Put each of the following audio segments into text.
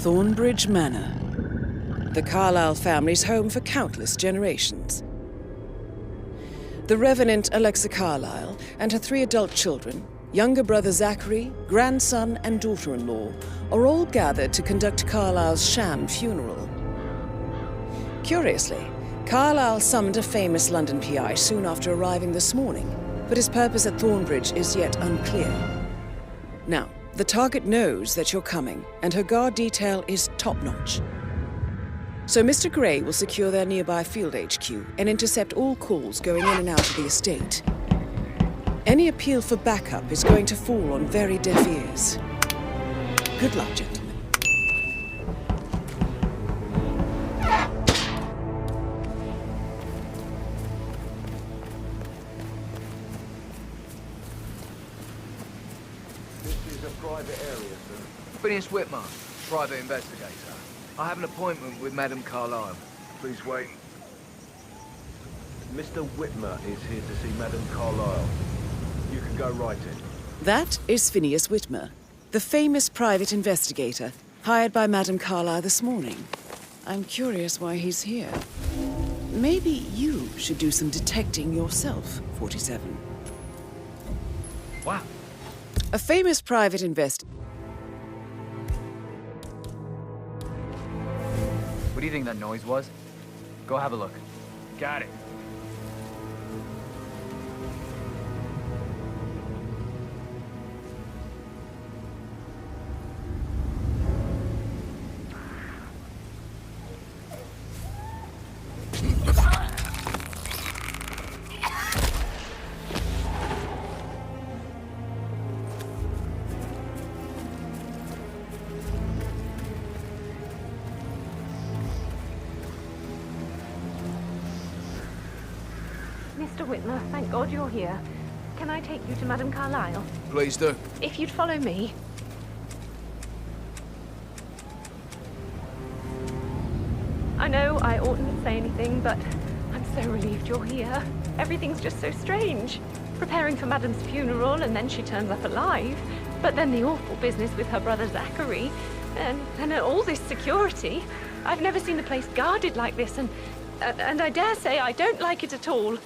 Thornbridge Manor, the Carlyle family's home for countless generations. The Revenant Alexa Carlyle and her 3 adult children, younger brother Zachary, grandson and daughter-in-law, are all gathered to conduct Carlyle's sham funeral. Curiously, Carlyle summoned a famous London PI soon after arriving this morning, but his purpose at Thornbridge is yet unclear. Now, the target knows that you're coming, and her guard detail is top-notch. So Mr. Gray will secure their nearby field HQ and intercept all calls going in and out of the estate. Any appeal for backup is going to fall on very deaf ears. Good luck, gentlemen. This is a private area, sir. Phineas Whitmer, private investigator. I have an appointment with Madame Carlyle. Please wait. Mr. Whitmer is here to see Madame Carlyle. You can go right in. That is Phineas Whitmer, the famous private investigator hired by Madame Carlyle this morning. I'm curious why he's here. Maybe you should do some detecting yourself, 47. Wow. A famous private investigator. What do you think that noise was? Go have a look. Got it. Mr. Whitmer, thank God you're here. Can I take you to Madame Carlyle? Please do. If you'd follow me. I know I oughtn't to say anything, but I'm so relieved you're here. Everything's just so strange. Preparing for Madame's funeral, and then she turns up alive. But then the awful business with her brother Zachary, and all this security. I've never seen the place guarded like this, and I dare say I don't like it at all.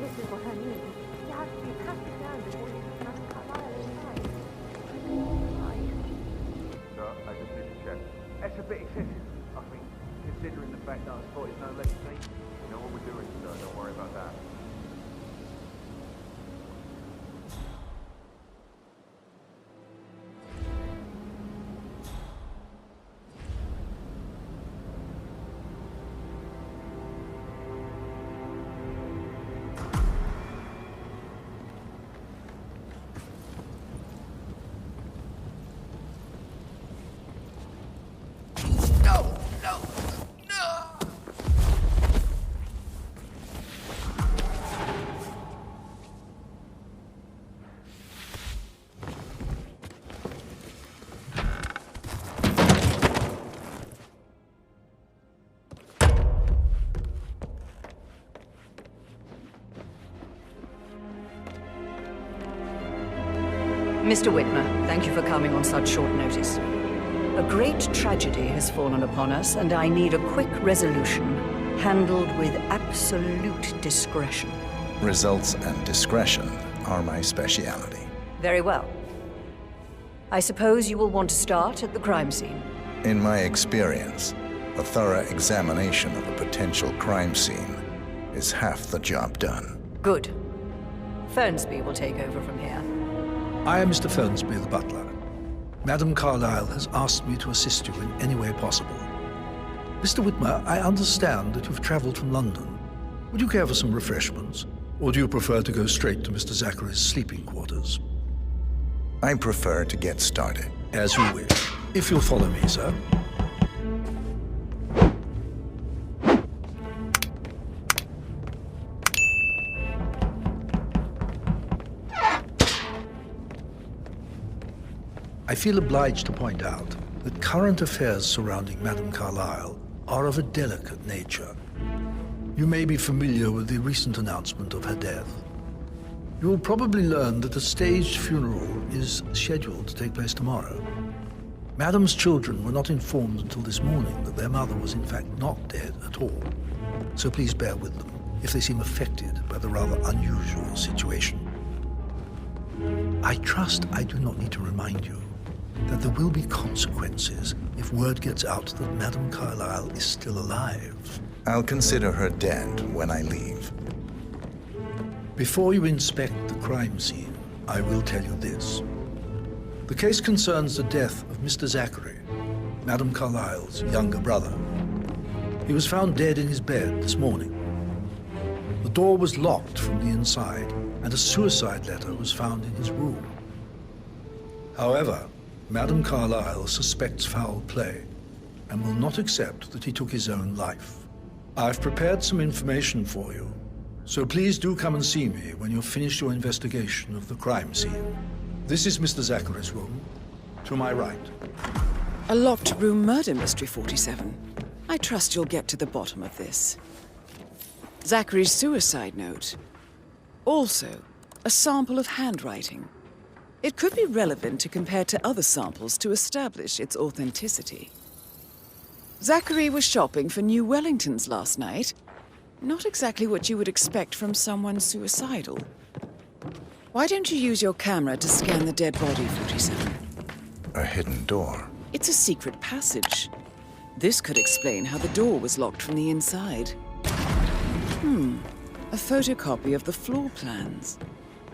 This is what I mean. You have to be patted down before you can Madame Carlyle inside. Sir, I just need to check. That's a bit excessive, I think, considering the fact that I spotted no legacy. You know what we're doing, sir. Don't worry about that. Mr. Whitmer, thank you for coming on such short notice. A great tragedy has fallen upon us, and I need a quick resolution, handled with absolute discretion. Results and discretion are my speciality. Very well. I suppose you will want to start at the crime scene. In my experience, a thorough examination of a potential crime scene is half the job done. Good. Fernsby will take over from here. I am Mr. Fernsby, the butler. Madame Carlyle has asked me to assist you in any way possible. Mr. Whitmer, I understand that you've traveled from London. Would you care for some refreshments? Or do you prefer to go straight to Mr. Zachary's sleeping quarters? I prefer to get started. As you wish. If you'll follow me, sir. I feel obliged to point out that current affairs surrounding Madame Carlyle are of a delicate nature. You may be familiar with the recent announcement of her death. You will probably learn that a staged funeral is scheduled to take place tomorrow. Madam's children were not informed until this morning that their mother was in fact not dead at all. So please bear with them if they seem affected by the rather unusual situation. I trust I do not need to remind you that there will be consequences if word gets out that Madame Carlyle is still alive. I'll consider her dead when I leave. Before you inspect the crime scene, I will tell you this. The case concerns the death of Mr. Zachary, Madame Carlyle's younger brother. He was found dead in his bed this morning. The door was locked from the inside, and a suicide letter was found in his room. However, Madame Carlyle suspects foul play and will not accept that he took his own life. I've prepared some information for you, so please do come and see me when you've finished your investigation of the crime scene. This is Mr. Zachary's room, to my right. A locked room murder mystery, 47. I trust you'll get to the bottom of this. Zachary's suicide note. Also, a sample of handwriting. It could be relevant to compare to other samples to establish its authenticity. Zachary was shopping for new Wellingtons last night. Not exactly what you would expect from someone suicidal. Why don't you use your camera to scan the dead body, 47? A hidden door. It's a secret passage. This could explain how the door was locked from the inside. A photocopy of the floor plans.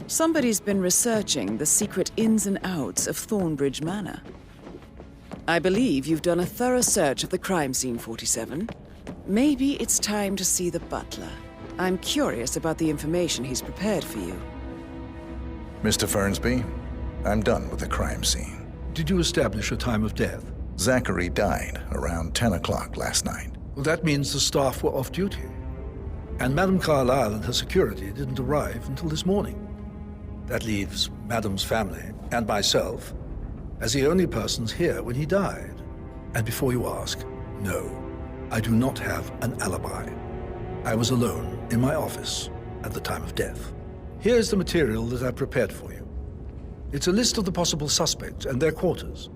Somebody's been researching the secret ins and outs of Thornbridge Manor. I believe you've done a thorough search of the crime scene, 47. Maybe it's time to see the butler. I'm curious about the information he's prepared for you. Mr. Fernsby, I'm done with the crime scene. Did you establish a time of death? Zachary died around 10 o'clock last night. Well, that means the staff were off duty. And Madame Carlyle and her security didn't arrive until this morning. That leaves Madame's family and myself as the only persons here when he died. And before you ask, no, I do not have an alibi. I was alone in my office at the time of death. Here's the material that I prepared for you. It's a list of the possible suspects and their quarters.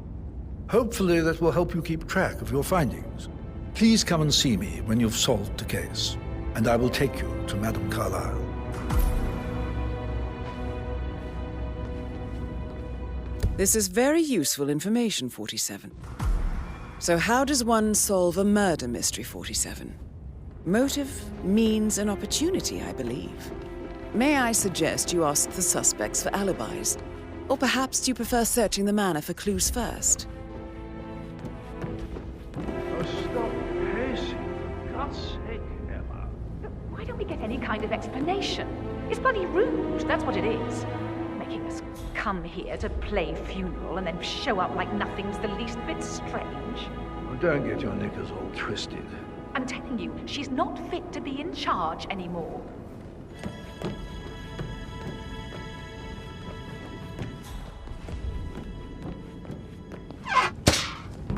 Hopefully that will help you keep track of your findings. Please come and see me when you've solved the case, and I will take you to Madame Carlyle. This is very useful information, 47. So how does one solve a murder mystery, 47? Motive, means, and opportunity, I believe. May I suggest you ask the suspects for alibis? Or perhaps you prefer searching the manor for clues first? Oh, stop pacing, for God's sake, Emma. Why don't we get any kind of explanation? It's bloody rude, that's what it is. Making us come here to play funeral and then show up like nothing's the least bit strange. Well, don't get your knickers all twisted. I'm telling you, she's not fit to be in charge anymore.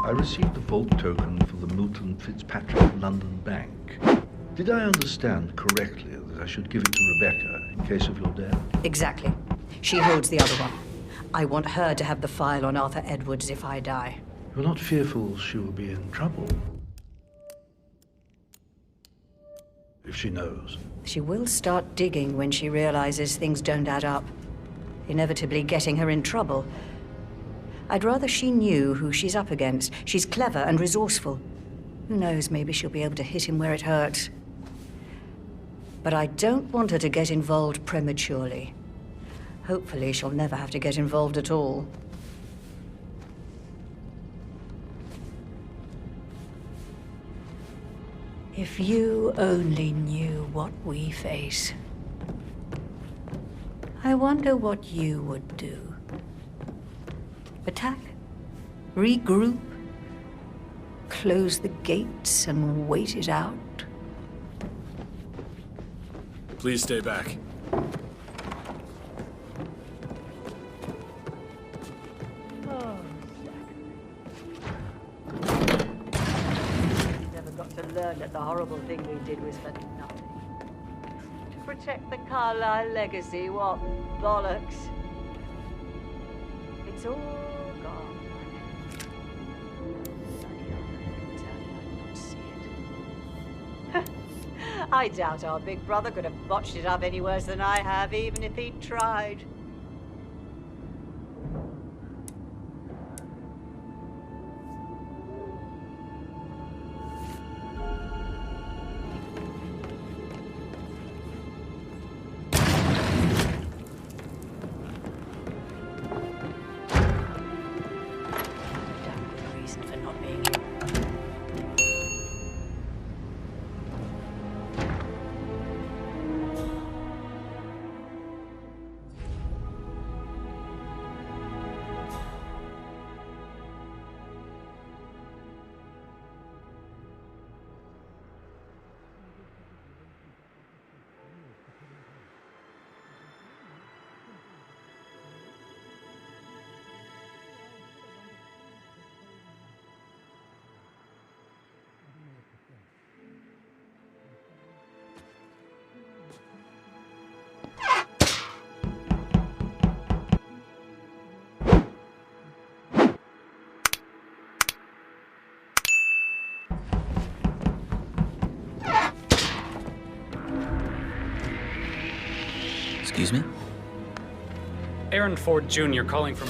I received the vault token for the Milton Fitzpatrick London Bank. Did I understand correctly that I should give it to Rebecca in case of your death? Exactly. She holds the other one. I want her to have the file on Arthur Edwards if I die. You're not fearful she will be in trouble? If she knows. She will start digging when she realizes things don't add up, inevitably getting her in trouble. I'd rather she knew who she's up against. She's clever and resourceful. Who knows, maybe she'll be able to hit him where it hurts. But I don't want her to get involved prematurely. Hopefully she'll never have to get involved at all. If you only knew what we face, I wonder what you would do. Attack? Regroup? Close the gates and wait it out? Please stay back. Never got to learn that the horrible thing we did was for nothing. protect the Carlyle legacy, what bollocks. It's all gone. I doubt our big brother could have botched it up any worse than I have, even if he'd tried. Excuse me? Aaron Ford Jr. calling from...